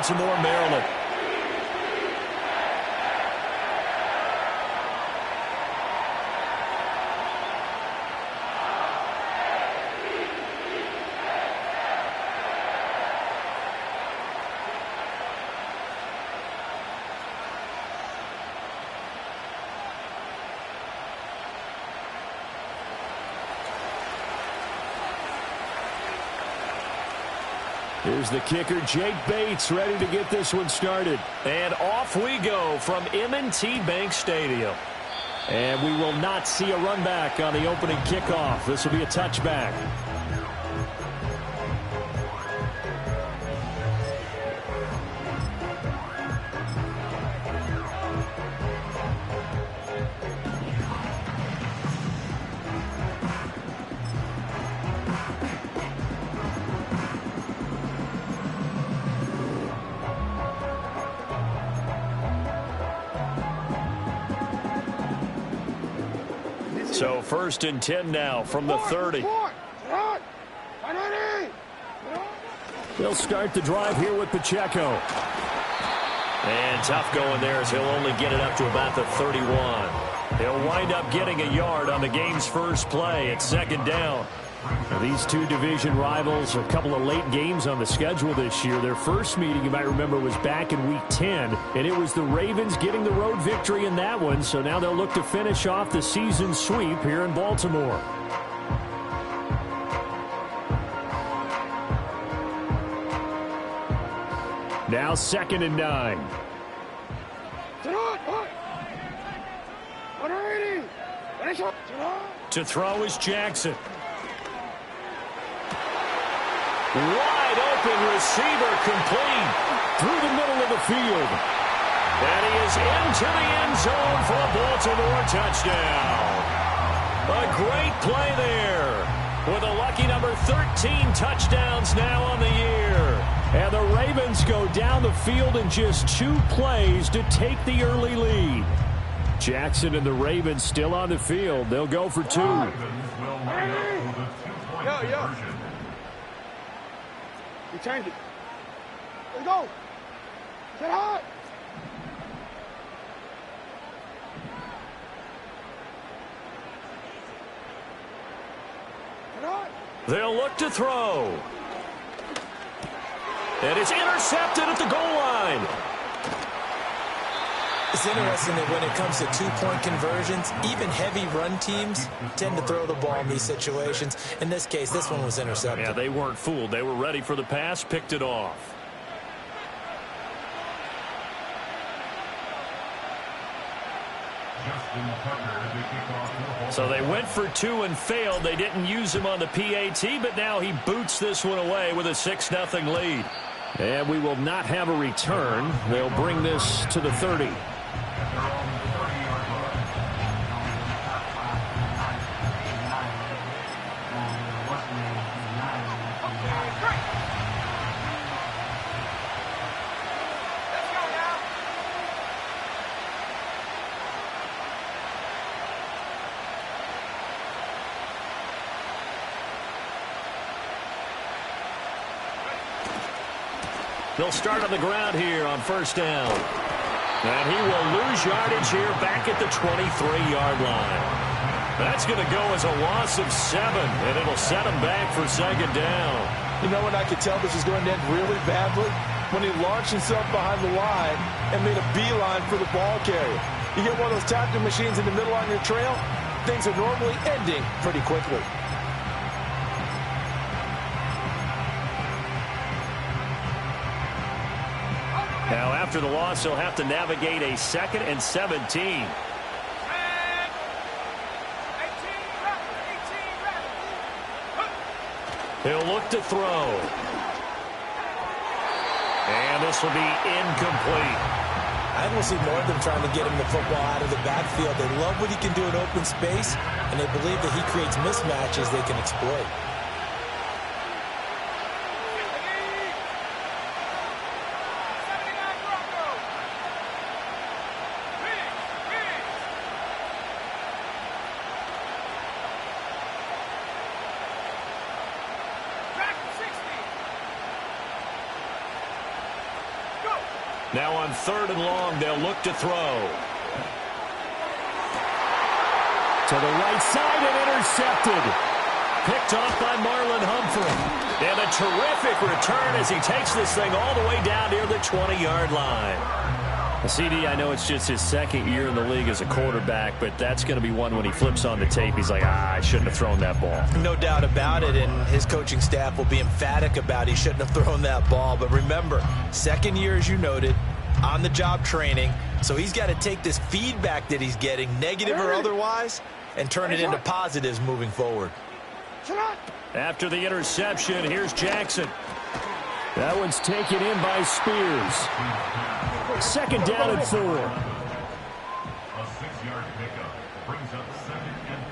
Baltimore, Maryland. Here's the kicker, Jake Bates, ready to get this one started. And off we go from M&T Bank Stadium. And we will not see a run back on the opening kickoff. This will be a touchback. So 1st and 10 now from the 30. They'll start the drive here with Pacheco. And tough going there as he'll only get it up to about the 31. He'll wind up getting a yard on the game's first play at 2nd down. Now, these two division rivals, a couple of late games on the schedule this year. Their first meeting, you might remember, was back in Week 10, and it was the Ravens getting the road victory in that one. So now they'll look to finish off the season sweep here in Baltimore. Now 2nd and 9. To throw is Jackson. Wide open receiver, complete through the middle of the field. And he is into the end zone for a Baltimore touchdown. A great play there with a lucky number 13 touchdowns now on the year. And the Ravens go down the field in just 2 plays to take the early lead. Jackson and the Ravens still on the field. They'll go for 2. He changed it. Let's go. Get hot. Get hot. They'll look to throw. And it's intercepted at the goal line. It's interesting that when it comes to 2-point conversions, even heavy run teams tend to throw the ball in these situations. In this case, this one was intercepted. Yeah, they weren't fooled. They were ready for the pass, picked it off. So they went for 2 and failed. They didn't use him on the PAT, but now he boots this one away with a 6-0 lead. And we will not have a return. They'll bring this to the 30. They'll start on the ground here on 1st down. And he will lose yardage here back at the 23-yard line. That's going to go as a loss of 7, and it'll set him back for 2nd down. You know when I could tell this was going to end really badly? When he launched himself behind the line and made a beeline for the ball carrier. You get one of those tackling machines in the middle on your trail, things are normally ending pretty quickly. Now, after the loss, he'll have to navigate a 2nd and 17. He'll look to throw. And this will be incomplete. I will see more of them trying to get him the football out of the backfield. They love what he can do in open space, and they believe that he creates mismatches they can exploit. Now on 3rd and long, they'll look to throw. To the right side and intercepted. Picked off by Marlon Humphrey. And a terrific return as he takes this thing all the way down near the 20-yard line. CD, I know it's just his 2nd year in the league as a quarterback, but that's going to be one when he flips on the tape. He's like, I shouldn't have thrown that ball. No doubt about it, and his coaching staff will be emphatic about he shouldn't have thrown that ball. But remember, 2nd year, as you noted, on-the-job training, so he's got to take this feedback that he's getting, negative or otherwise, and turn it into positives moving forward. After the interception, here's Jackson. That one's taken in by Spears. 2nd down and 4. A 6-yard pickup brings up 2nd and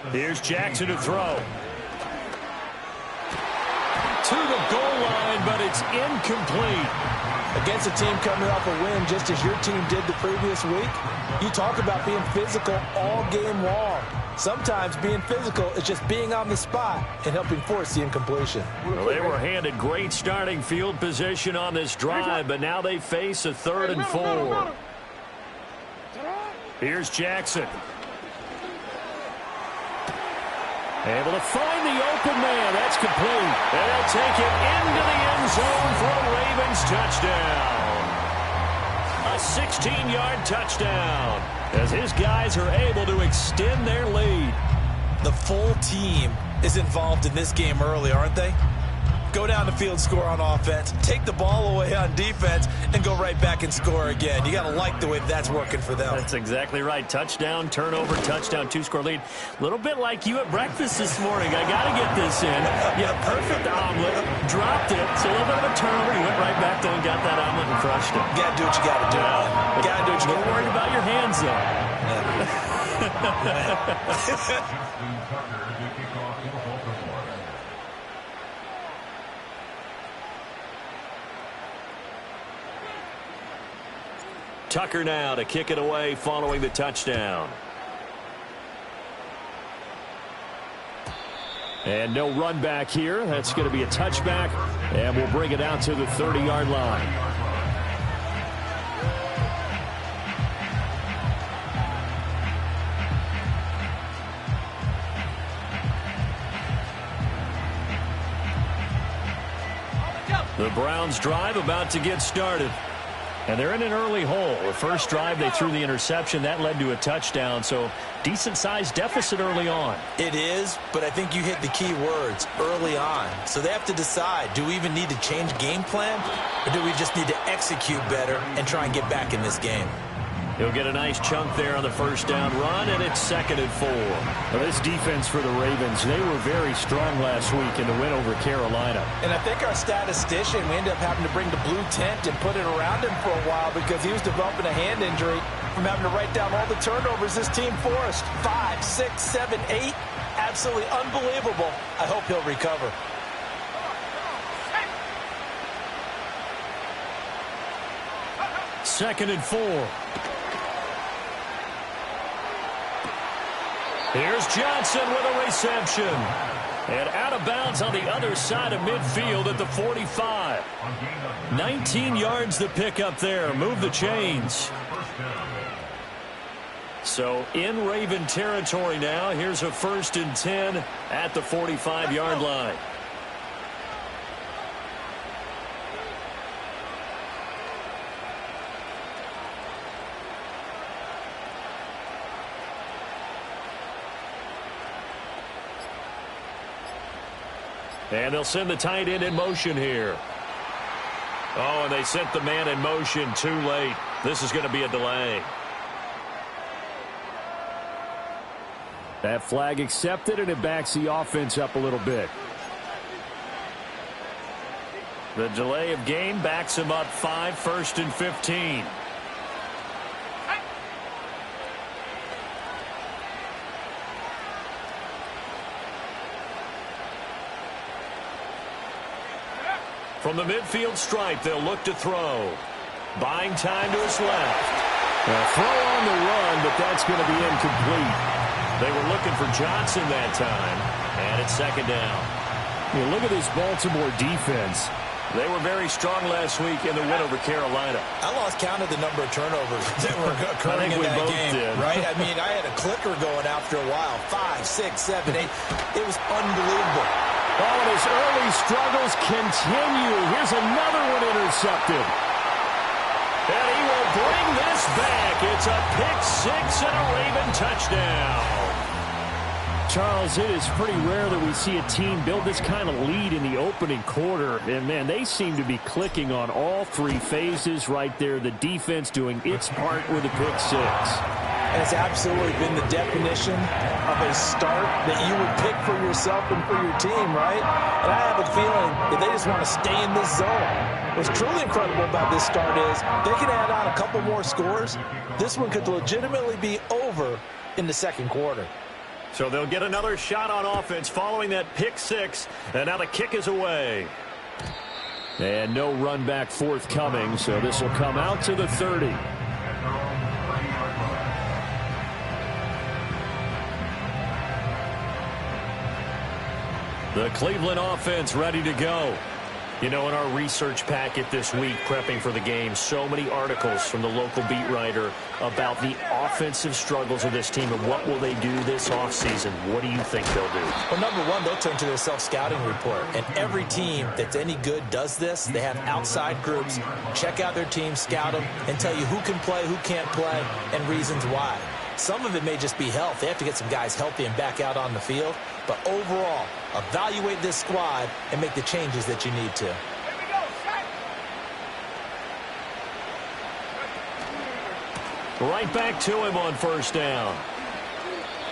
4. Here's Jackson to throw. To the goal line, but it's incomplete. Against a team coming off a win just as your team did the previous week, you talk about being physical all game long. Sometimes being physical is just being on the spot and helping force the incompletion. Well, they were handed great starting field position on this drive, but now they face a 3rd and 4. Here's Jackson. Able to find the open man. That's complete. And they'll take it into the end zone for a Ravens touchdown. A 16-yard touchdown as his guys are able to extend their lead. The full team is involved in this game early, aren't they? Go down the field, score on offense, take the ball away on defense, and go right back and score again. You got to like the way that's working for them. That's exactly right. Touchdown, turnover, touchdown, 2-score lead. A little bit like you at breakfast this morning. I got to get this in. You had a perfect omelet, dropped it, so a little bit of a turnover. You went right back there and got that omelet and crushed it. You got to do what you got to do. Got to do what you got to do. Don't worry about your hands, though. Tucker now to kick it away following the touchdown. And no run back here. That's going to be a touchback, and we'll bring it out to the 30-yard line. The Browns drive about to get started. And they're in an early hole. The first drive, they threw the interception. That led to a touchdown, so decent-sized deficit early on. It is, but I think you hit the key words, early on. So they have to decide, do we even need to change game plan, or do we just need to execute better and try and get back in this game? He'll get a nice chunk there on the first down run, and it's 2nd and 4. Well, this defense for the Ravens, they were very strong last week in the win over Carolina. And I think our statistician, we ended up having to bring the blue tent and put it around him for a while because he was developing a hand injury from having to write down all the turnovers this team forced. 5, 6, 7, 8. Absolutely unbelievable. I hope he'll recover. Second and 4. Here's Johnson with a reception. And out of bounds on the other side of midfield at the 45. 19 yards to pick up there. Move the chains. So in Raven territory now. Here's a 1st and 10 at the 45-yard line. And they'll send the tight end in motion here. Oh, and they sent the man in motion too late. This is going to be a delay. That flag accepted, and it backs the offense up a little bit. The delay of game backs him up 5, 1st and 15. From the midfield stripe, they'll look to throw. Buying time to his left. A throw on the run, but that's going to be incomplete. They were looking for Johnson that time, and it's 2nd down. You look at this Baltimore defense. They were very strong last week in the win over Carolina. I lost count of the number of turnovers that were occurring in that game, right? I mean, I had a clicker going after a while. 5, 6, 7, 8. It was unbelievable. Oh, and his early struggles continue. Here's another one intercepted. And he will bring this back. It's a pick six and a Raven touchdown. Charles, it is pretty rare that we see a team build this kind of lead in the opening quarter. And, man, they seem to be clicking on all three phases right there. The defense doing its part with a pick six. And it's absolutely been the definition of a start that you would pick for yourself and for your team, right? And I have a feeling that they just want to stay in this zone. What's truly incredible about this start is they can add on a couple more scores. This one could legitimately be over in the second quarter. So they'll get another shot on offense following that pick six. And now the kick is away. And no run back forthcoming, so this will come out to the 30. The Cleveland offense ready to go. You know, in our research packet this week, prepping for the game, so many articles from the local beat writer about the offensive struggles of this team and what will they do this offseason. What do you think they'll do? Well, number one, they'll turn to their self-scouting report. And every team that's any good does this. They have outside groups, check out their team, scout them, and tell you who can play, who can't play, and reasons why. Some of it may just be health. They have to get some guys healthy and back out on the field. But overall, evaluate this squad and make the changes that you need to. Right back to him on first down.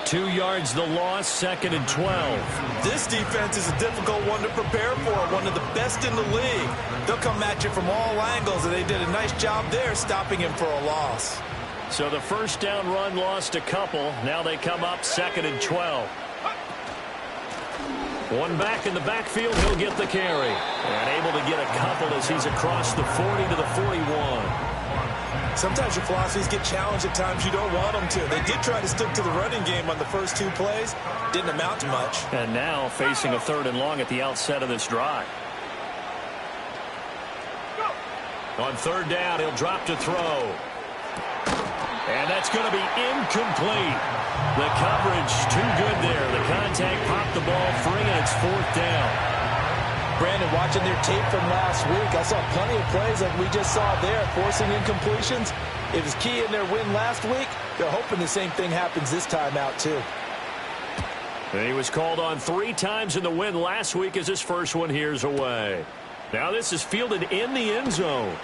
2 yards the loss, 2nd and 12. This defense is a difficult one to prepare for, one of the best in the league. They'll come at you from all angles, and they did a nice job there stopping him for a loss. So the first down run lost a couple. Now they come up 2nd and 12. One back in the backfield, he'll get the carry. And able to get a couple as he's across the 40 to the 41. Sometimes your philosophies get challenged at times you don't want them to. They did try to stick to the running game on the first 2 plays. Didn't amount to much. And now facing a 3rd and long at the outset of this drive. On 3rd down, he'll drop to throw. And that's going to be incomplete. The coverage too good there. The contact popped the ball free, and it's 4th down. Brandon, watching their tape from last week, I saw plenty of plays like we just saw there, forcing incompletions. It was key in their win last week. They're hoping the same thing happens this time out, too. And he was called on 3 times in the win last week as his first one here's away. Now this is fielded in the end zone.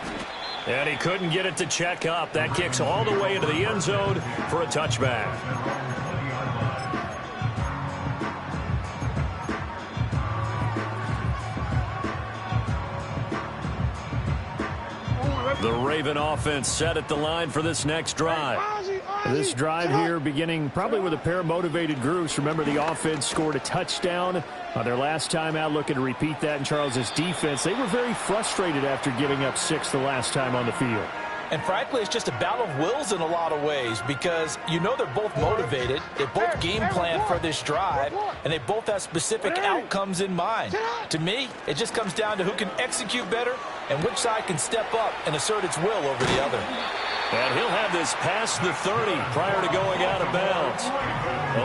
And he couldn't get it to check up. That kicks all the way into the end zone for a touchback. The Raven offense set at the line for this next drive. This drive here beginning probably with a pair of motivated groups. Remember, the offense scored a touchdown their last time out, looking to repeat that in Charles's defense. They were very frustrated after giving up 6 the last time on the field. And frankly, it's just a battle of wills in a lot of ways because you know they're both motivated. They both game plan for this drive, and they both have specific outcomes in mind. To me, it just comes down to who can execute better and which side can step up and assert its will over the other. And he'll have this past the 30 prior to going out of bounds.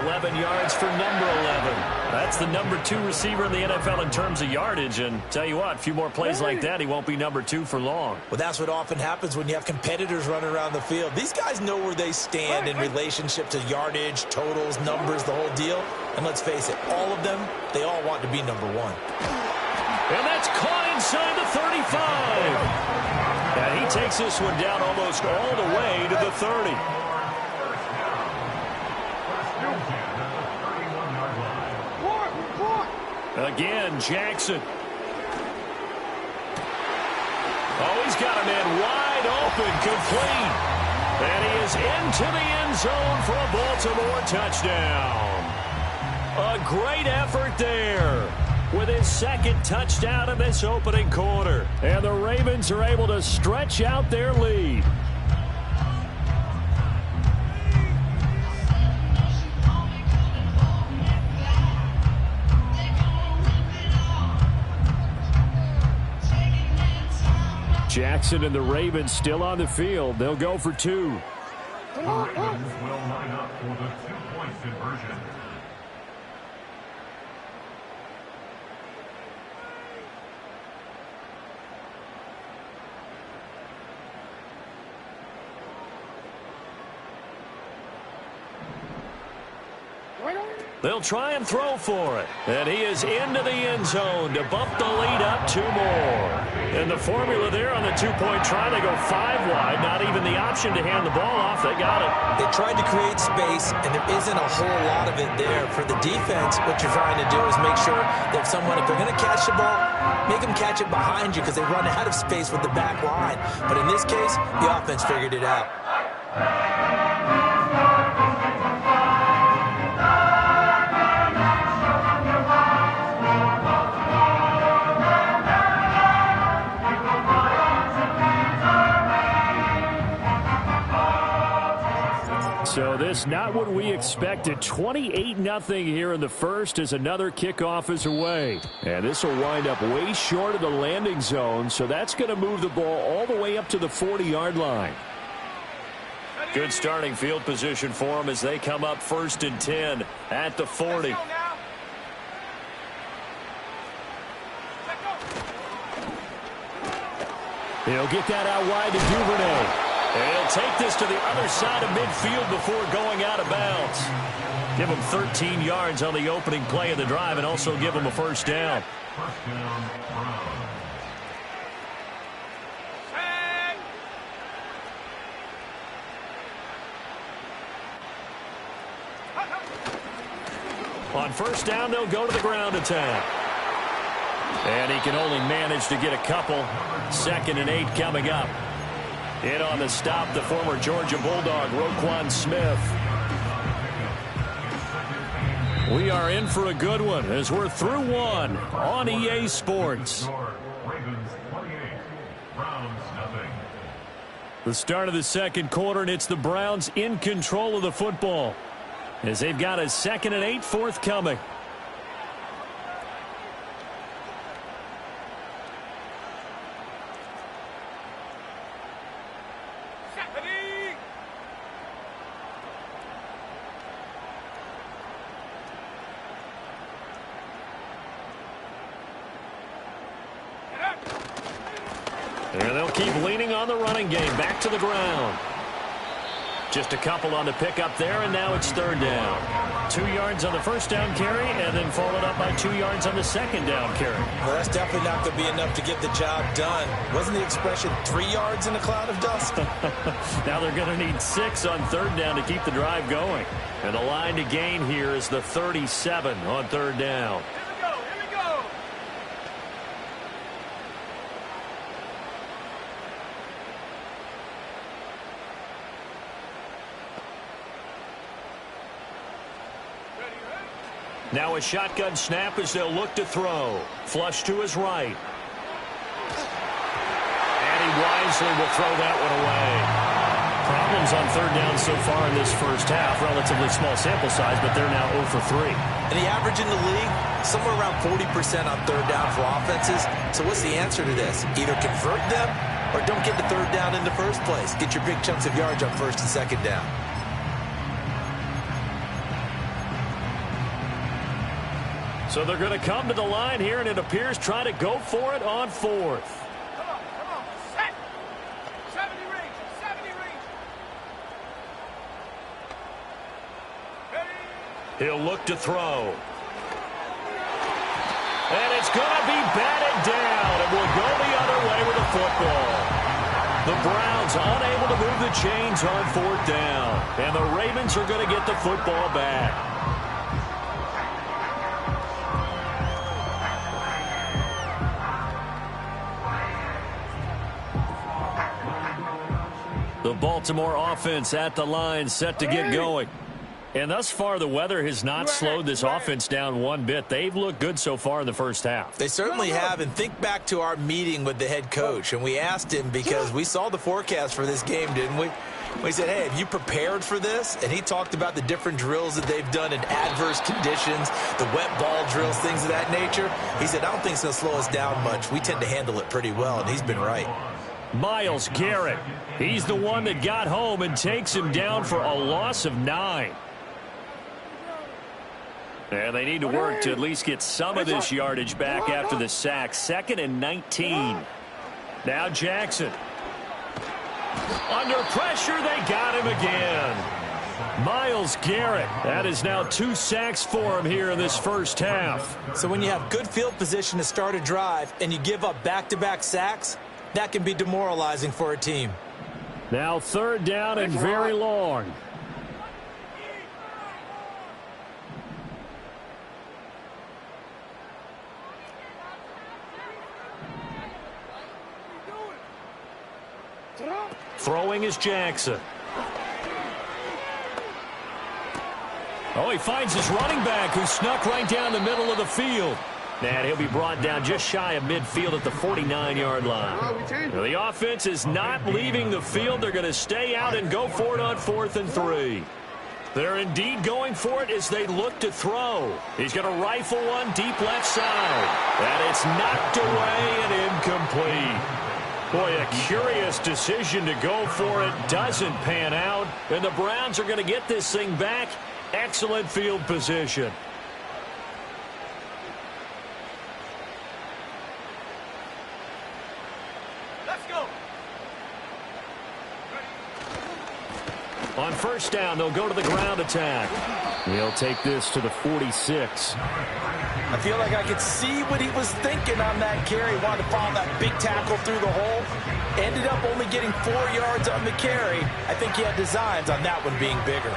11 yards for number 11. That's the number 2 receiver in the NFL in terms of yardage. And tell you what, a few more plays like that, he won't be number 2 for long. Well, that's what often happens when you have competitors running around the field. These guys know where they stand in relationship to yardage, totals, numbers, the whole deal. And let's face it, all of them, they all want to be number 1. And that's caught inside the 35. And he takes this one down almost all the way to the 30. Again, Jackson. Oh, he's got a man wide open, complete. And he is into the end zone for a Baltimore touchdown. A great effort there with his 2nd touchdown of this opening quarter. And the Ravens are able to stretch out their lead. Jackson and the Ravens still on the field. They'll go for 2. The Ravens will line up for the 2-point conversion. They'll try and throw for it. And he is into the end zone to bump the lead up 2 more. And the formula there on the 2-point try, they go 5 wide. Not even the option to hand the ball off. They got it. They tried to create space, and there isn't a whole lot of it there. For the defense, what you're trying to do is make sure that if they're going to catch the ball, make them catch it behind you because they run out of space with the back line. But in this case, the offense figured it out. So this not what we expected. 28-0 here in the first as another kickoff is away. And this will wind up way short of the landing zone, so that's going to move the ball all the way up to the 40-yard line. Good starting field position for them as they come up 1st and 10 at the 40. He'll get that out wide to Duvernay. And he'll take this to the other side of midfield before going out of bounds. Give him 13 yards on the opening play of the drive and also give him a first down. First down, Browns. On first down, they'll go to the ground attack. And he can only manage to get a couple. 2nd and 8 coming up. In on the stop, the former Georgia Bulldog, Roquan Smith. We are in for a good one as we're through one on EA Sports. Ravens 28, Browns nothing. The start of the second quarter, and it's the Browns in control of the football as they've got a 2nd and 8 forthcoming. And they'll keep leaning on the running game. Back to the ground. Just a couple on the pickup there, and now it's 3rd down. 2 yards on the first down carry, and then followed up by 2 yards on the second down carry. Well, that's definitely not going to be enough to get the job done. Wasn't the expression 3 yards in a cloud of dust? Now they're going to need 6 on 3rd down to keep the drive going. And the line to gain here is the 37 on 3rd down. Now a shotgun snap as they'll look to throw. Flush to his right. And he wisely will throw that one away. Problems on 3rd down so far in this first half. Relatively small sample size, but they're now 0 for 3. And the average in the league, somewhere around 40% on 3rd down for offenses. So what's the answer to this? Either convert them or don't get the 3rd down in the first place. Get your big chunks of yards on 1st and 2nd down. So they're going to come to the line here, and it appears try to go for it on 4th. Come on, set. 70 range, 70 range. Ready? He'll look to throw. And it's going to be batted down, and will go the other way with the football. The Browns unable to move the chains on 4th down, and the Ravens are going to get the football back. The Baltimore offense at the line, set to get going. And thus far, the weather has not slowed this offense down one bit. They've looked good so far in the first half. They certainly have. And think back to our meeting with the head coach. And we asked him because we saw the forecast for this game, didn't we? We said, hey, have you prepared for this? And he talked about the different drills that they've done in adverse conditions, the wet ball drills, things of that nature. He said, I don't think it's going to slow us down much. We tend to handle it pretty well, and he's been right. Myles Garrett. He's the one that got home and takes him down for a loss of 9. And they need to work to at least get some of this yardage back after the sack. 2nd and 19. Now Jackson. Under pressure, they got him again. Myles Garrett. That is now 2 sacks for him here in this first half. So when you have good field position to start a drive and you give up back-to-back sacks, that can be demoralizing for a team. Now 3rd down and very long. Throwing is Jackson. Oh, he finds his running back who snuck right down the middle of the field. And he'll be brought down just shy of midfield at the 49-yard line. The offense is not leaving the field. They're going to stay out and go for it on 4th and 3. They're indeed going for it as they look to throw. He's going to rifle one deep left side. And it's knocked away and incomplete. Boy, a curious decision to go for it. Doesn't pan out. And the Browns are going to get this thing back. Excellent field position. Let's go. On 1st down, they'll go to the ground attack. He'll take this to the 46. I feel like I could see what he was thinking on that carry. Wanted to follow that big tackle through the hole. Ended up only getting 4 yards on the carry. I think he had designs on that one being bigger.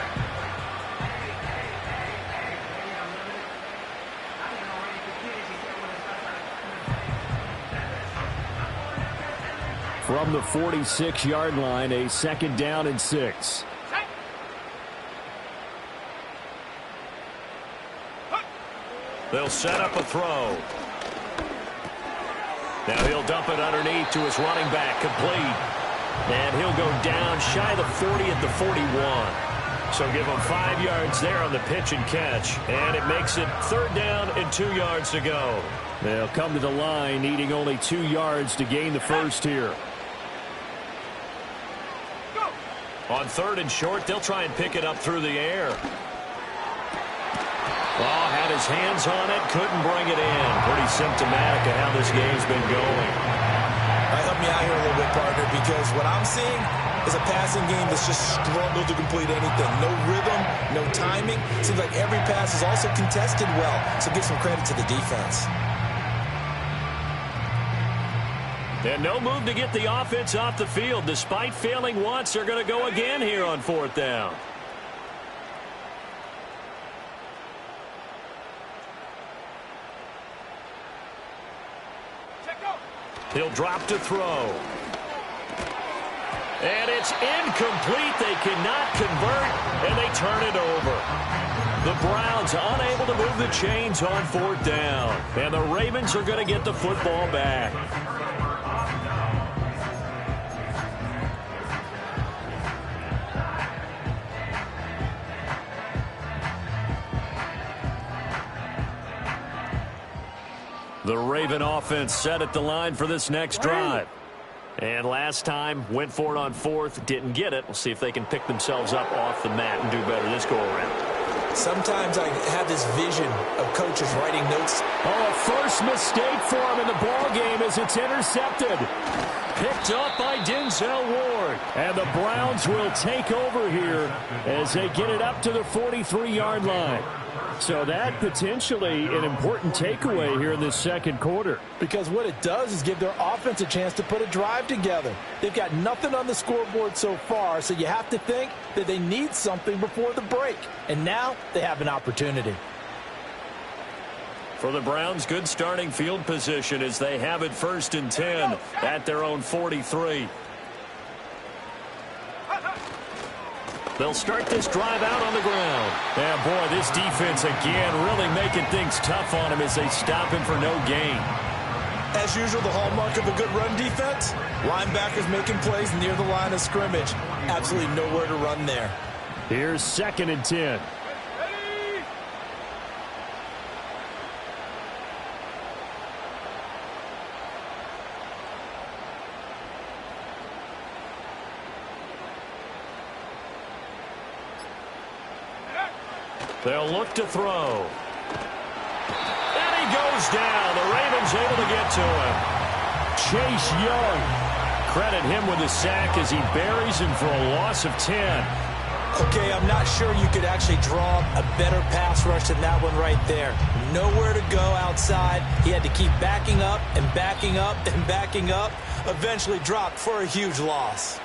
From the 46-yard line, a 2nd down and 6. They'll set up a throw. Now he'll dump it underneath to his running back, complete. And he'll go down shy of the 40 at the 41. So give him 5 yards there on the pitch and catch. And it makes it 3rd down and 2 yards to go. They'll come to the line needing only 2 yards to gain the first here. On 3rd and short, they'll try and pick it up through the air. Oh, had his hands on it, couldn't bring it in. Pretty symptomatic of how this game's been going. Help me out here a little bit, partner, because what I'm seeing is a passing game that's just struggled to complete anything. No rhythm, no timing. Seems like every pass is also contested well, so give some credit to the defense. And no move to get the offense off the field. Despite failing once, they're going to go again here on 4th down. He'll drop to throw. And it's incomplete. They cannot convert, and they turn it over. The Browns unable to move the chains on 4th down. And the Ravens are going to get the football back. The Raven offense set at the line for this next drive. And last time, went for it on 4th, didn't get it. We'll see if they can pick themselves up off the mat and do better this go-around. Sometimes I have this vision of coaches writing notes. Oh, a first mistake for him in the ball game as it's intercepted. Picked up by Denzel Ward. And the Browns will take over here as they get it up to the 43-yard line. So that potentially an important takeaway here in this 2nd quarter. Because what it does is give their offense a chance to put a drive together. They've got nothing on the scoreboard so far, so you have to think that they need something before the break. And now they have an opportunity. For the Browns, good starting field position as they have it 1st and 10 at their own 43. They'll start this drive out on the ground. And, boy, this defense again really making things tough on him as they stop him for no gain. As usual, the hallmark of a good run defense, linebackers making plays near the line of scrimmage. Absolutely nowhere to run there. Here's 2nd and 10. They'll look to throw. And he goes down. The Ravens able to get to him. Chase Young. Credit him with a sack as he buries him for a loss of 10. Okay, I'm not sure you could actually draw a better pass rush than that one right there. Nowhere to go outside. He had to keep backing up and backing up and backing up. Eventually dropped for a huge loss.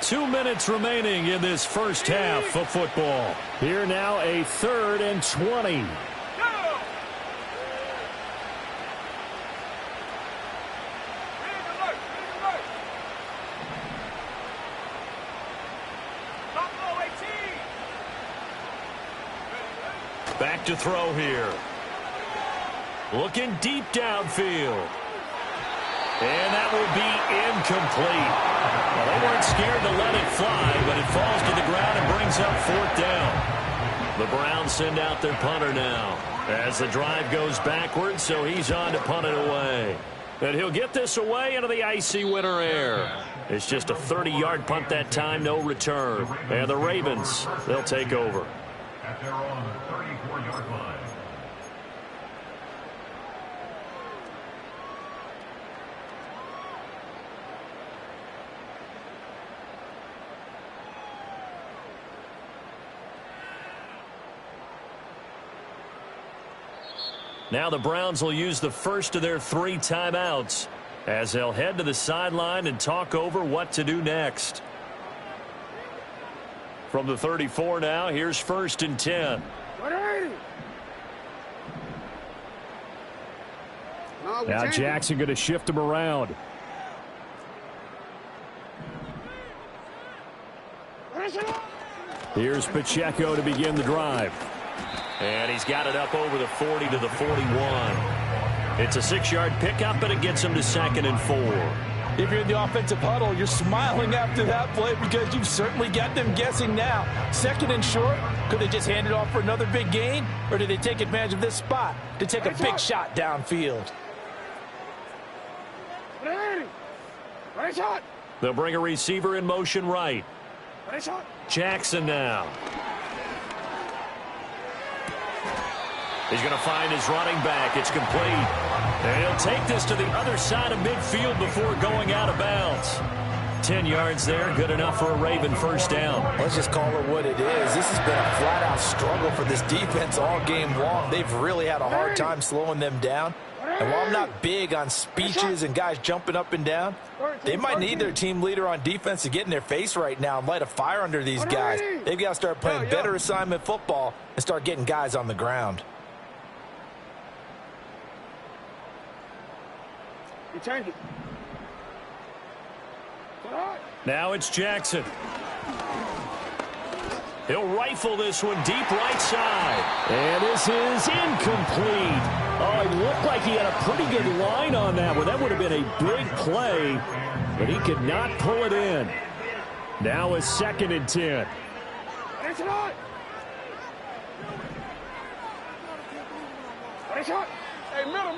2 minutes remaining in this first half of football. Here now, a 3rd and 20. Back to throw here. Looking deep downfield. And that will be incomplete. Well, they weren't scared to let it fly, but it falls to the ground and brings up 4th down. The Browns send out their punter now as the drive goes backwards, so he's on to punt it away. And he'll get this away into the icy winter air. It's just a 30-yard punt that time, no return. And the Ravens, they'll take over. At their own 34-yard line. Now the Browns will use the first of their 3 timeouts as they'll head to the sideline and talk over what to do next. From the 34 now, here's 1st and 10. Now Jackson going to shift him around. Here's Pacheco to begin the drive. And he's got it up over the 40 to the 41. It's a 6-yard pickup, and it gets him to 2nd and 4. If you're in the offensive huddle, you're smiling after that play because you've certainly got them guessing now. 2nd and short, could they just hand it off for another big gain? Or did they take advantage of this spot to take a big shot downfield? They'll bring a receiver in motion right. Jackson now. He's going to find his running back. It's complete. And he'll take this to the other side of midfield before going out of bounds. 10 yards there, good enough for a Raven first down. Let's just call it what it is. This has been a flat-out struggle for this defense all game long. They've really had a hard time slowing them down. And while I'm not big on speeches and guys jumping up and down, they might need their team leader on defense to get in their face right now and light a fire under these guys. They've got to start playing better assignment football and start getting guys on the ground. Now it's Jackson. He'll rifle this one deep right side. And this is incomplete. Oh, it looked like he had a pretty good line on that one. That would have been a big play, but he could not pull it in. Now it's 2nd and 10. Hey, middle.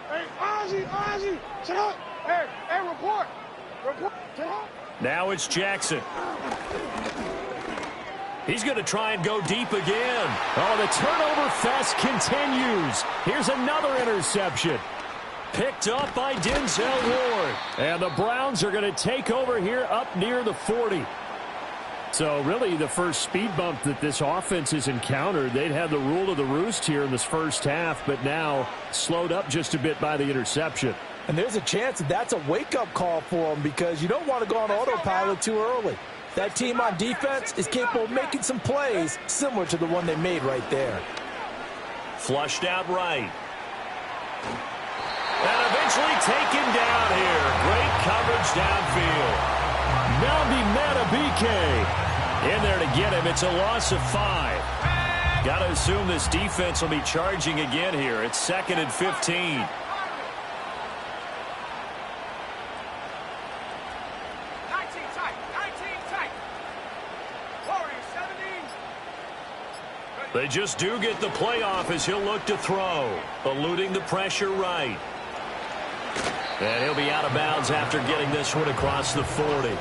Hey, Ozzy, sit up. Hey, report. Sit up. Now it's Jackson. He's going to try and go deep again. Oh, the turnover fest continues. Here's another interception. Picked up by Denzel Ward. And the Browns are going to take over here up near the 40. So really the first speed bump that this offense has encountered. They'd had the rule of the roost here in this first half, but now slowed up just a bit by the interception. And there's a chance that that's a wake-up call for them because you don't want to go on autopilot too early. That team on defense is capable of making some plays similar to the one they made right there. Flushed out right. And eventually taken down here. Great coverage downfield. Nnamdi Madubuike in there to get him. It's a loss of 5. Got to assume this defense will be charging again here. It's 2nd and 15. 19 tight. Warriors 17. They just do get the playoff as he'll look to throw. Eluding the pressure right. And he'll be out of bounds after getting this one across the 40.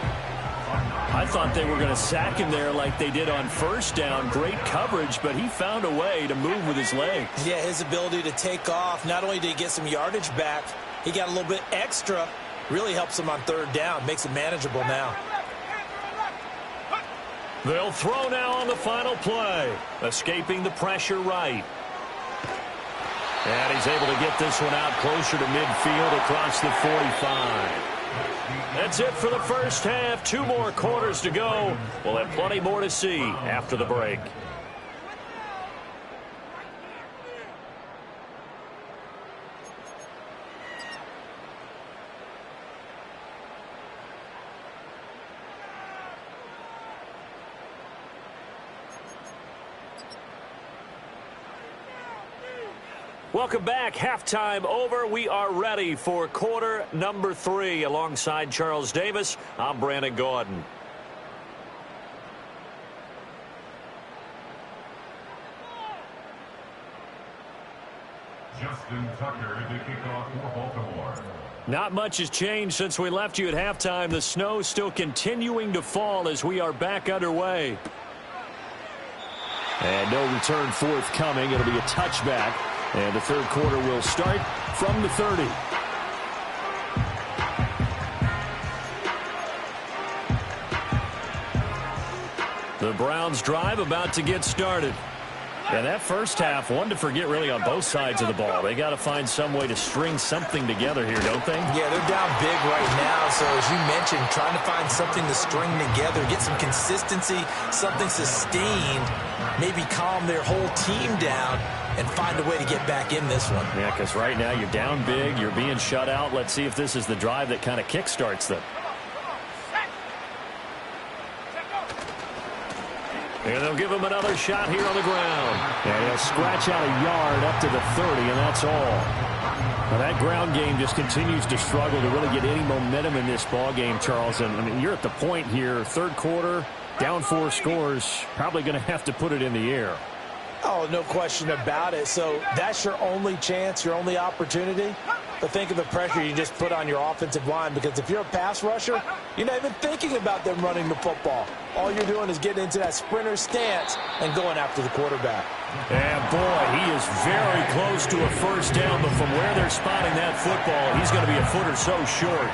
I thought they were going to sack him there like they did on first down. Great coverage, but he found a way to move with his legs. Yeah, his ability to take off, not only did he get some yardage back, he got a little bit extra. Really helps him on third down, makes it manageable now. They'll throw now on the final play. Escaping the pressure right. And he's able to get this one out closer to midfield across the 45. That's it for the first half. 2 more quarters to go. We'll have plenty more to see after the break. Welcome back. Halftime over. We are ready for quarter number 3. Alongside Charles Davis, I'm Brandon Gaudin. Justin Tucker to kick off for Baltimore. Not much has changed since we left you at halftime. The snow still continuing to fall as we are back underway. And no return forthcoming. It'll be a touchback. And the third quarter will start from the 30. The Browns drive about to get started. And that first half, one to forget really on both sides of the ball. They got to find some way to string something together here, don't they? Yeah, they're down big right now. So as you mentioned, trying to find something to string together, get some consistency, something sustained, maybe calm their whole team down and find a way to get back in this one. Yeah, because right now you're down big, you're being shut out. Let's see if this is the drive that kind of kickstarts them. And they'll give him another shot here on the ground. And he'll scratch out a yard up to the 30, and that's all. Now that ground game just continues to struggle to really get any momentum in this ball game, Charles. And I mean, you're at the point here, third quarter, down 4 scores, probably going to have to put it in the air. Oh, no question about it. So that's your only chance, your only opportunity. But think of the pressure you just put on your offensive line, because if you're a pass rusher, you're not even thinking about them running the football. All you're doing is getting into that sprinter stance and going after the quarterback. And boy, he is very close to a first down, but from where they're spotting that football, he's going to be a foot or so short.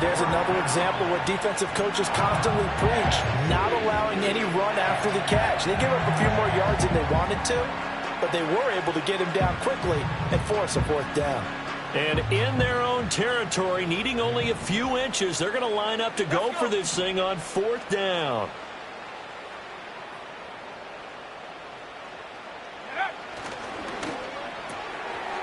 There's another example where defensive coaches constantly preach not allowing any run after the catch. They give up a few more yards than they wanted to, but they were able to get him down quickly and force a fourth down. And in their own territory, needing only a few inches, they're going to line up to go for this thing on fourth down.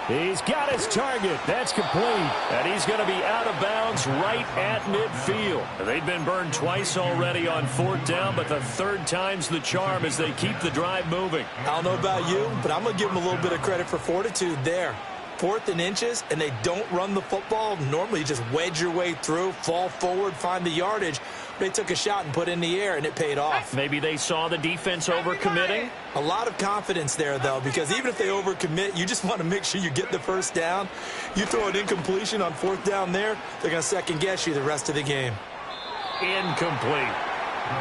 He's got his target. That's complete. And he's going to be out of bounds right at midfield. They've been burned twice already on fourth down, but the third time's the charm as they keep the drive moving. I don't know about you, but I'm going to give them a little bit of credit for fortitude there. 4th and inches, and they don't run the football. Normally, you just wedge your way through, fall forward, find the yardage. They took a shot and put it in the air, and it paid off. Maybe they saw the defense overcommitting. A lot of confidence there, though, because even if they overcommit, you just want to make sure you get the first down. You throw an incompletion on fourth down there, they're going to second-guess you the rest of the game. Incomplete.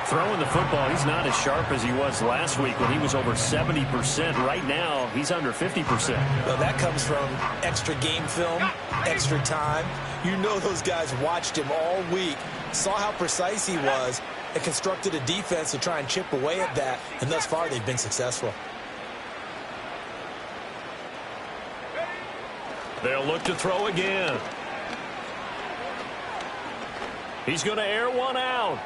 Throwing the football, he's not as sharp as he was last week when he was over 70%. Right now, he's under 50%. Well, that comes from extra game film, extra time. You know those guys watched him all week, saw how precise he was, and constructed a defense to try and chip away at that, and thus far they've been successful. They'll look to throw again. He's going to air one out.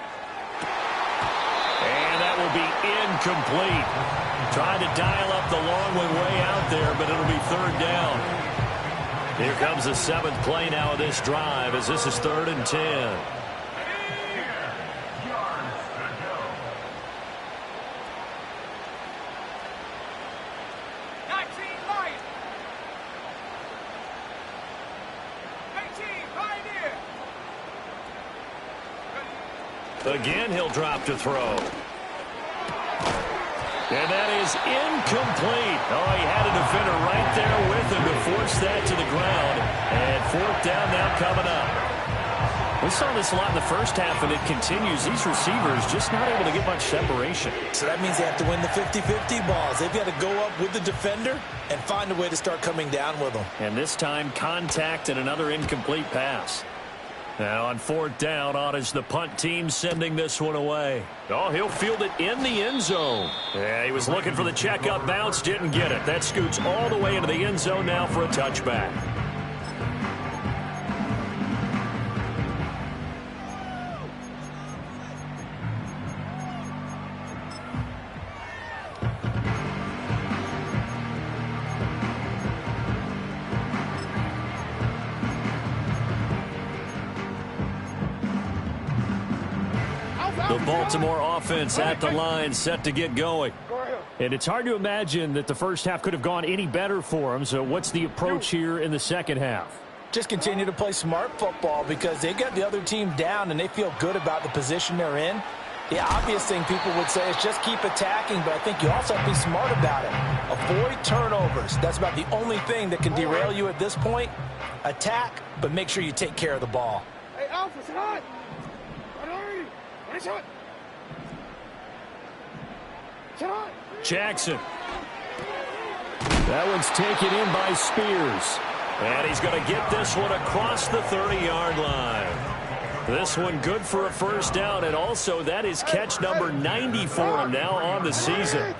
And that will be incomplete. Trying to dial up the long way out there, but it'll be third down. Here comes the 7th play now of this drive as this is 3rd and 10. Again, he'll drop to throw. And that is incomplete. Oh, he had a defender right there with him to force that to the ground. And fourth down now coming up. We saw this a lot in the first half, and it continues. These receivers just not able to get much separation. So that means they have to win the 50-50 balls. They've got to go up with the defender and find a way to start coming down with them. And this time, contact and another incomplete pass. Now on 4th down, on is the punt team sending this one away. Oh, he'll field it in the end zone. Yeah, he was looking for the checkup bounce, didn't get it. That scoots all the way into the end zone now for a touchback. The Baltimore offense at the line, set to get going. And it's hard to imagine that the first half could have gone any better for them. So what's the approach here in the second half? Just continue to play smart football because they got the other team down and they feel good about the position they're in. The obvious thing people would say is just keep attacking, but I think you also have to be smart about it. Avoid turnovers. That's about the only thing that can derail you at this point. Attack, but make sure you take care of the ball. Hey, Alpha, sit on. Jackson. That one's taken in by Spears. And he's going to get this one across the 30-yard line. This one good for a first down, and also that is catch number 90 for him now on the season.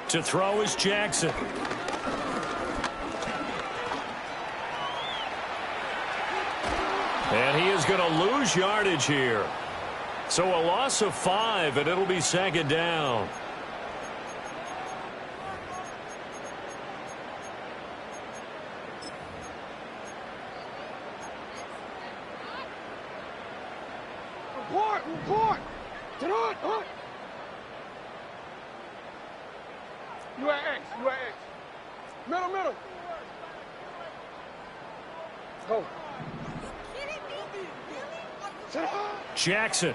To throw is Jackson. And he is going to lose yardage here. So a loss of 5, and it'll be 2nd down. Report! Get on! You at X. Middle. Go. Jackson.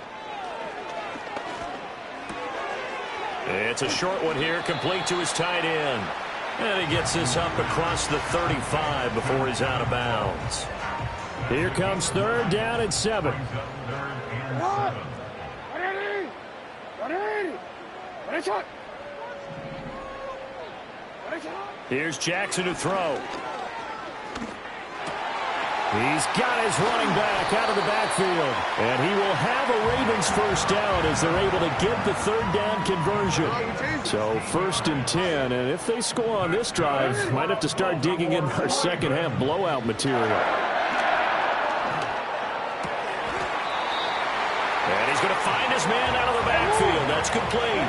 It's a short one here, complete to his tight end. And he gets this up across the 35 before he's out of bounds. Here comes 3rd down and 7. Here's Jackson to throw. He's got his running back out of the backfield. And he will have a Ravens first down as they're able to get the 3rd down conversion. So 1st and 10, and if they score on this drive, might have to start digging in our second half blowout material. And he's going to find his man out of the backfield. That's complete.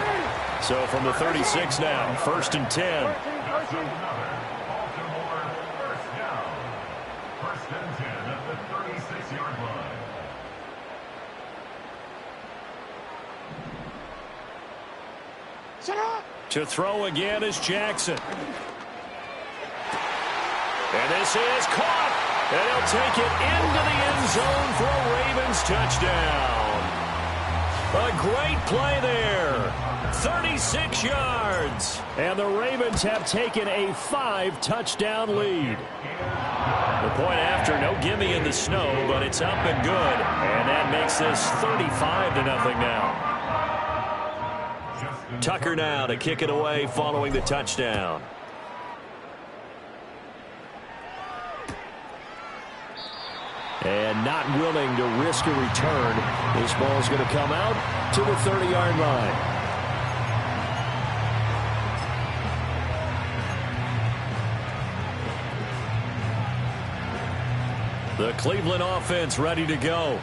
So from the 36 now, 1st and 10. To throw again is Jackson. And this is caught. And he'll take it into the end zone for a Ravens touchdown. A great play there. 36 yards. And the Ravens have taken a 5-touchdown lead. The point after, no gimme in the snow, but it's up and good. And that makes this 35-0 now. Tucker now to kick it away following the touchdown. And not willing to risk a return. This ball is going to come out to the 30-yard line. The Cleveland offense ready to go.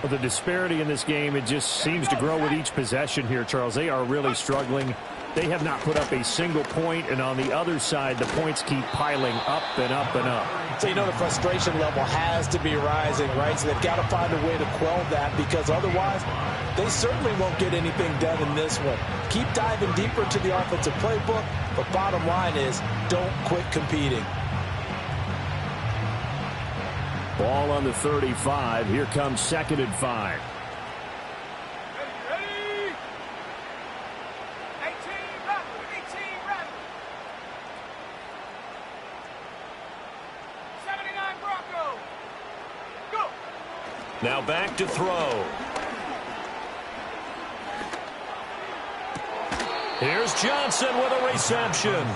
Well, the disparity in this game, it just seems to grow with each possession here, Charles. They are really struggling. They have not put up a single point, and on the other side, the points keep piling up and up and up. So you know the frustration level has to be rising, right? So they've got to find a way to quell that because otherwise they certainly won't get anything done in this one. Keep diving deeper into the offensive playbook, but bottom line is don't quit competing. Ball on the 35. Here comes 2nd and 5. Ready? 18 ready. 18 ready. 79. Now back to throw. Here's Johnson with a reception.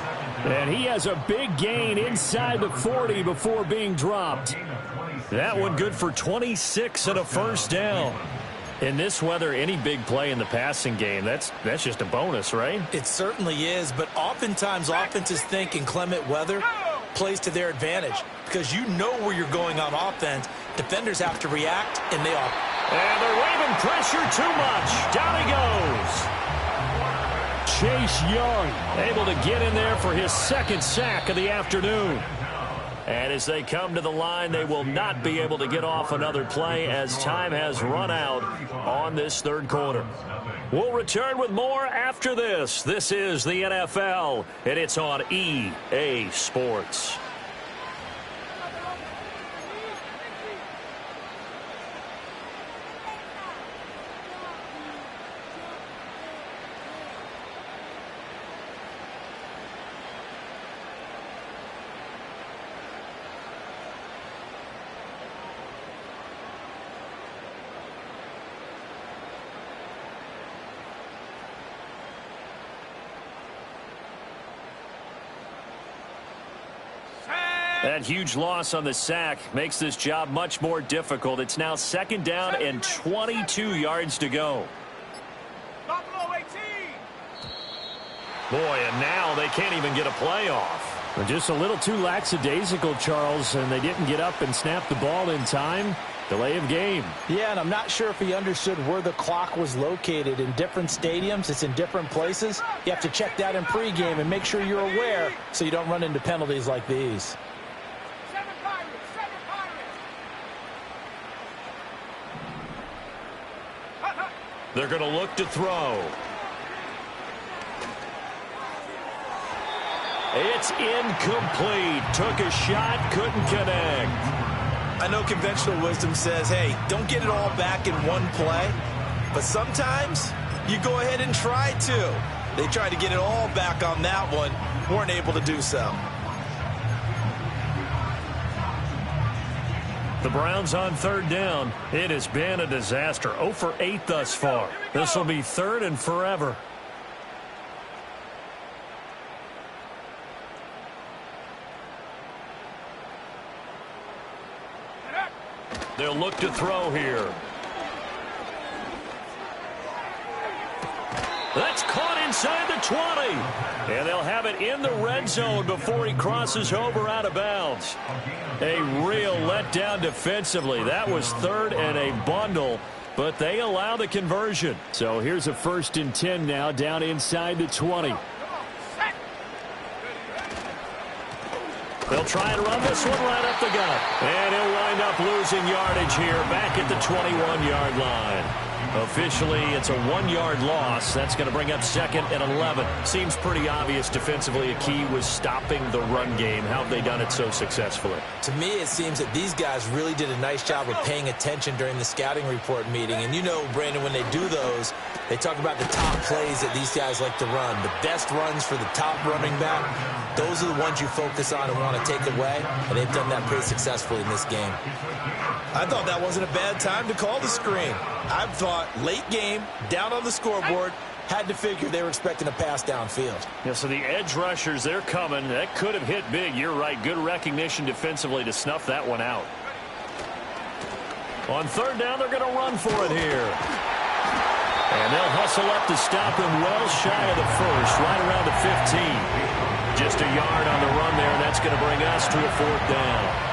And he has a big gain inside the 40 before being dropped. That one good for 26 and a first down. In this weather, any big play in the passing game, that's just a bonus, right? It certainly is, but oftentimes offenses think inclement weather plays to their advantage because you know where you're going on offense. Defenders have to react, and they are. And they're waving pressure too much. Down he goes. Chase Young able to get in there for his second sack of the afternoon. And as they come to the line, they will not be able to get off another play as time has run out on this third quarter. We'll return with more after this. This is the NFL, and it's on EA Sports. That huge loss on the sack makes this job much more difficult. It's now second down and 22 yards to go. Buffalo 18. Boy, and now they can't even get a play off. Just a little too lackadaisical, Charles, and they didn't get up and snap the ball in time. Delay of game. Yeah, and I'm not sure if he understood where the clock was located. In different stadiums, it's in different places. You have to check that in pregame and make sure you're aware so you don't run into penalties like these. Seven Pirates. They're going to look to throw. It's incomplete. Took a shot, couldn't connect. I know conventional wisdom says, hey, don't get it all back in one play. But sometimes you go ahead and try to. They tried to get it all back on that one. Weren't able to do so. The Browns on third down. It has been a disaster. 0 for 8 thus far. This will be third and forever. They'll look to throw here. That's caught inside the 20. And they'll have it in the red zone before he crosses over out of bounds. A real letdown defensively. That was third and a bundle, but they allow the conversion. So here's a 1st and 10 now down inside the 20. They'll try and run this one right up the gut. And he'll wind up losing yardage here back at the 21-yard line. Officially, it's a 1-yard loss. That's going to bring up 2nd and 11. Seems pretty obvious defensively a key was stopping the run game. How have they done it so successfully? To me, it seems that these guys really did a nice job of paying attention during the scouting report meeting. And you know, Brandon, when they do those, they talk about the top plays that these guys like to run. The best runs for the top running back, those are the ones you focus on and want to take away. And they've done that pretty successfully in this game. I thought that wasn't a bad time to call the screen. I thought late game, down on the scoreboard, had to figure they were expecting a pass downfield. Yeah, so the edge rushers, they're coming. That could have hit big. You're right. Good recognition defensively to snuff that one out. On third down, they're going to run for it here. And they'll hustle up to stop him well shy of the first, right around the 15. Just a yard on the run there, and that's going to bring us to a 4th down.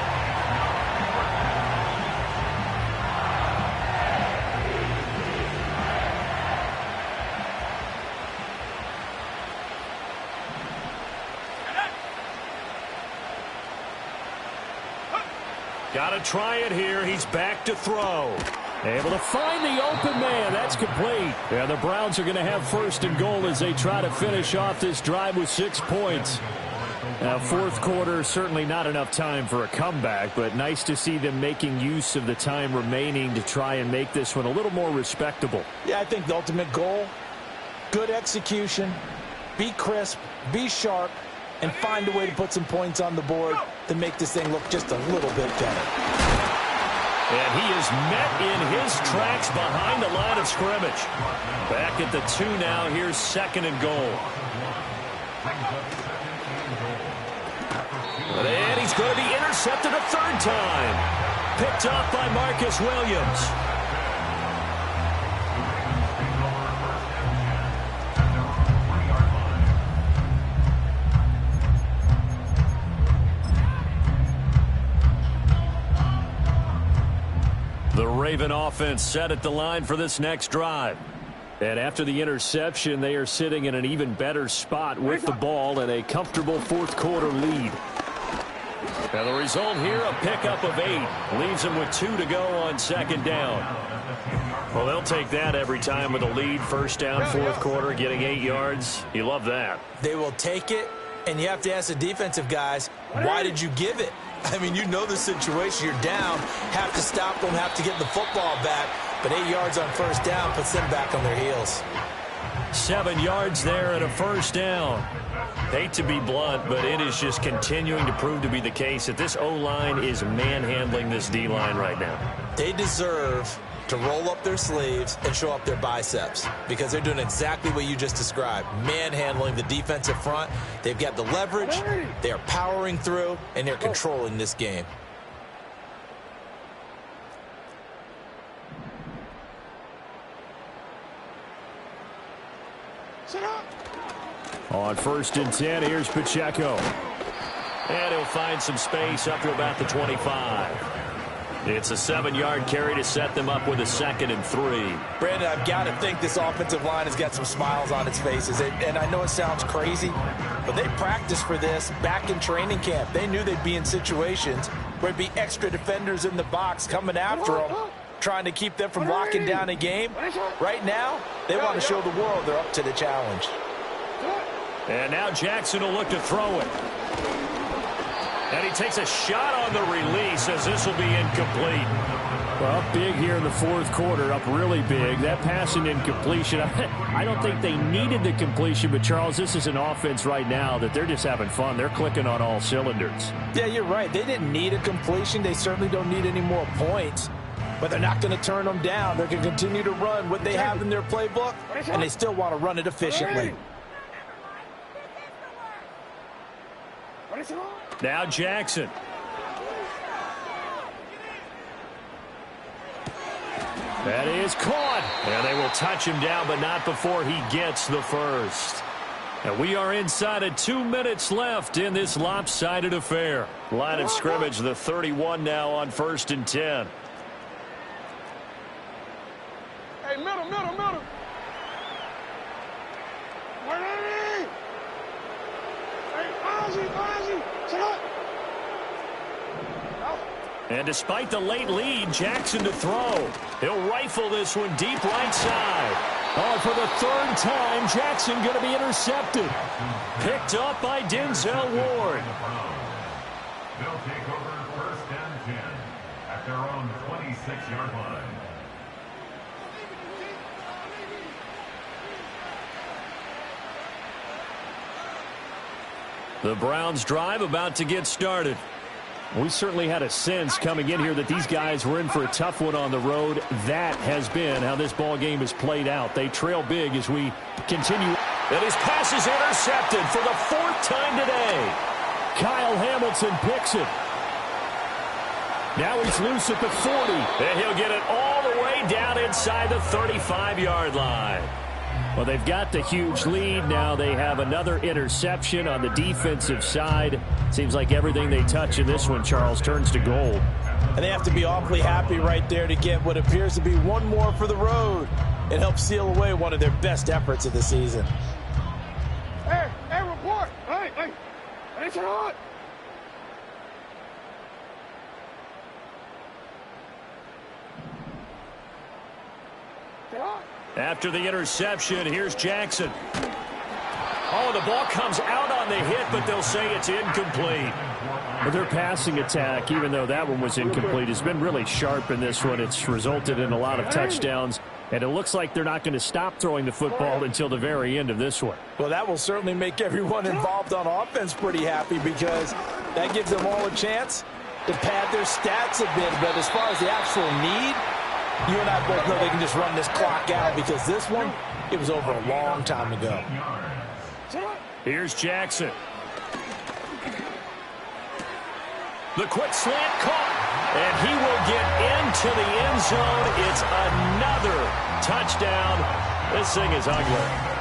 Got to try it here. He's back to throw. Able to find the open man. That's complete. And the Browns are going to have 1st and goal as they try to finish off this drive with 6 points. Now, 4th quarter, certainly not enough time for a comeback, but nice to see them making use of the time remaining to try and make this one a little more respectable. Yeah, I think the ultimate goal, good execution, be crisp, be sharp, and find a way to put some points on the board to make this thing look just a little bit better. And he is met in his tracks behind the line of scrimmage. Back at the 2 now. Here's 2nd and goal. And he's going to be intercepted a 3rd time. Picked off by Marcus Williams. The Raven offense set at the line for this next drive. And after the interception, they are sitting in an even better spot with the ball and a comfortable 4th quarter lead. And the result here, a pickup of 8. Leaves them with 2 to go on 2nd down. Well, they'll take that every time with a lead. 1st down, 4th quarter, getting 8 yards. You love that. They will take it, and you have to ask the defensive guys, why did you give it? I mean, you know the situation. You're down, have to stop them, have to get the football back. But 8 yards on 1st down puts them back on their heels. 7 yards there and a 1st down. Hate to be blunt, but it is just continuing to prove to be the case that this O-line is manhandling this D-line right now. They deserve to roll up their sleeves and show up their biceps because they're doing exactly what you just described, manhandling the defensive front. They've got the leverage, they are powering through, and they're controlling this game. On 1st and 10, here's Pacheco. And he'll find some space up to about the 25. It's a 7-yard carry to set them up with a 2nd and 3. Brandon, I've got to think this offensive line has got some smiles on its faces. And I know it sounds crazy, but they practiced for this back in training camp. They knew they'd be in situations where there'd be extra defenders in the box coming after them, trying to keep them from locking down a game. Right now, they want to show the world they're up to the challenge. And now Jackson will look to throw it. And he takes a shot on the release as this will be incomplete. Well, big here in the 4th quarter, up really big. That pass and incompletion, I don't think they needed the completion, but Charles, this is an offense right now that they're just having fun. They're clicking on all cylinders. Yeah, you're right. They didn't need a completion. They certainly don't need any more points, but they're not going to turn them down. They're going to continue to run what they have in their playbook, and they still want to run it efficiently. Now Jackson. That is caught. And they will touch him down, but not before he gets the 1st. And we are inside of 2 minutes left in this lopsided affair. Line of scrimmage, the 31 now on 1st and 10. Hey, middle. And despite the late lead, Jackson to throw. He'll rifle this one deep right side. Oh, for the 3rd time, Jackson going to be intercepted. Picked up by Denzel Ward. They'll take over 1st and 10 at their own 26-yard line. The Browns drive about to get started. We certainly had a sense coming in here that these guys were in for a tough one on the road. That has been how this ball game has played out. They trail big as we continue. And his pass is intercepted for the 4th time today. Kyle Hamilton picks it. Now he's loose at the 40. And he'll get it all the way down inside the 35-yard line. Well, they've got the huge lead. Now they have another interception on the defensive side. Seems like everything they touch in this one, Charles, turns to gold. And they have to be awfully happy right there to get what appears to be one more for the road. It helps seal away one of their best efforts of the season. Hey, report. Hey, it's hot. After the interception, here's Jackson. Oh, the ball comes out on the hit, but they'll say it's incomplete. Well, their passing attack, even though that one was incomplete, has been really sharp in this one. It's resulted in a lot of touchdowns, and it looks like they're not going to stop throwing the football until the very end of this one. Well, that will certainly make everyone involved on offense pretty happy because that gives them all a chance to pad their stats a bit, but as far as the actual need, you and I both know they can just run this clock out because this one, it was over a long time ago. Here's Jackson. The quick slant caught, and he will get into the end zone. It's another touchdown. This thing is ugly.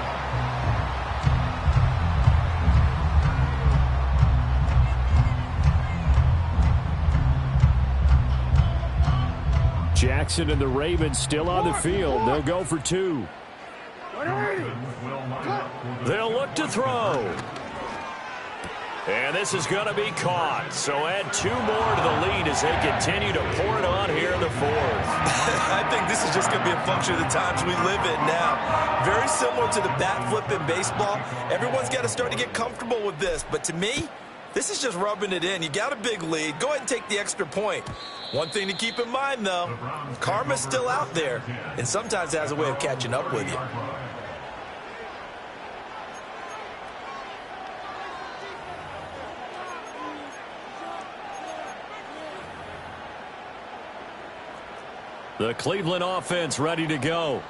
Jackson and the Ravens still on the field. They'll go for 2. They'll look to throw. And this is going to be caught. So add 2 more to the lead as they continue to pour it on here in the 4th. I think this is just going to be a function of the times we live in now. Very similar to the bat flip in baseball. Everyone's got to start to get comfortable with this. But to me, this is just rubbing it in. You got a big lead. Go ahead and take the extra point. One thing to keep in mind, though, karma's still out there, and sometimes it has a way of catching up with you. The Cleveland offense ready to go.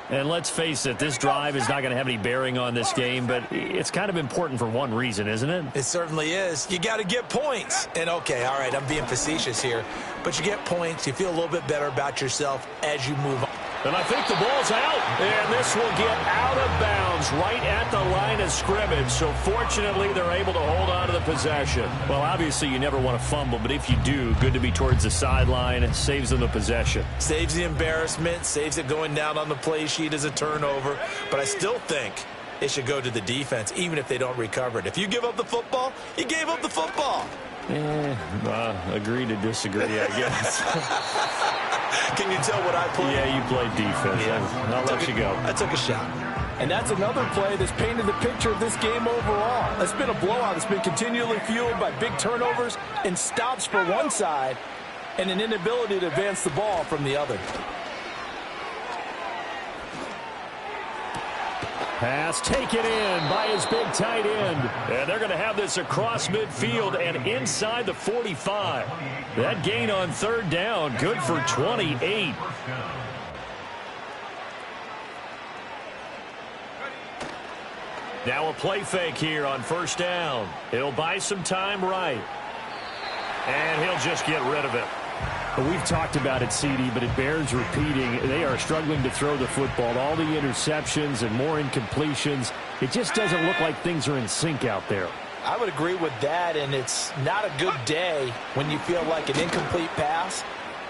And let's face it, this drive is not going to have any bearing on this game, but it's kind of important for one reason, isn't it? It certainly is. You got to get points. And, okay, all right, I'm being facetious here, but you get points. You feel a little bit better about yourself as you move on. And I think the ball's out, and this will get out of bounds right at the line of scrimmage. So fortunately, they're able to hold on to the possession. Well, obviously, you never want to fumble, but if you do, good to be towards the sideline. It saves them the possession. Saves the embarrassment, saves it going down on the play sheet as a turnover. But I still think it should go to the defense, even if they don't recover it. If you give up the football, you gave up the football. Agree to disagree, I guess. Can you tell what I played? Yeah, you played defense. Yeah. I'll let you go. I took a shot. And that's another play that's painted the picture of this game overall. It's been a blowout. It's been continually fueled by big turnovers and stops for one side and an inability to advance the ball from the other. Pass taken in by his big tight end. And they're going to have this across midfield and inside the 45. That gain on 3rd down, good for 28. Now a play fake here on 1st down. He'll buy some time right. And he'll just get rid of it. We've talked about it, CD, but it bears repeating. They are struggling to throw the football. All the interceptions and more incompletions. It just doesn't look like things are in sync out there. I would agree with that, and it's not a good day when you feel like an incomplete pass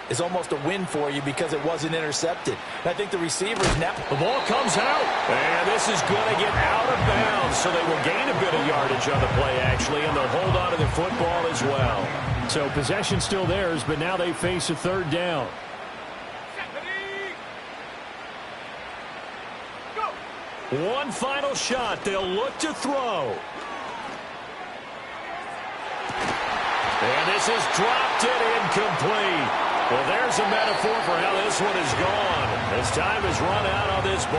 is almost a win for you because it wasn't intercepted. And I think the receivers now. The ball comes out, and this is going to get out of bounds, so they will gain a bit of yardage on the play, actually, and they'll hold on to the football as well. So possession still theirs, but now they face a 3rd down. One final shot. They'll look to throw. And this is dropped and incomplete. Well, there's a metaphor for how this one is gone. As time has run out on this ball.